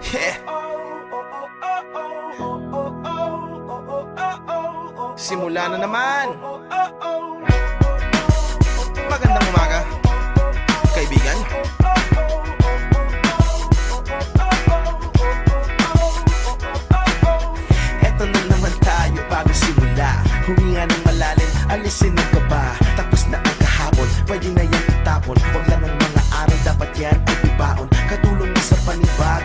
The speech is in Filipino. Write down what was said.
Yeah. Simula na naman. Magandang umaga, kaibigan. Eto na naman tayo bago simula. Huminga ng malalim, alisin ang kaba. Tapos na ang kahapon, pwede na yan itapon. Huwag lang ang mga araw, dapat yan ay ibaon. Katulong mo sa panibago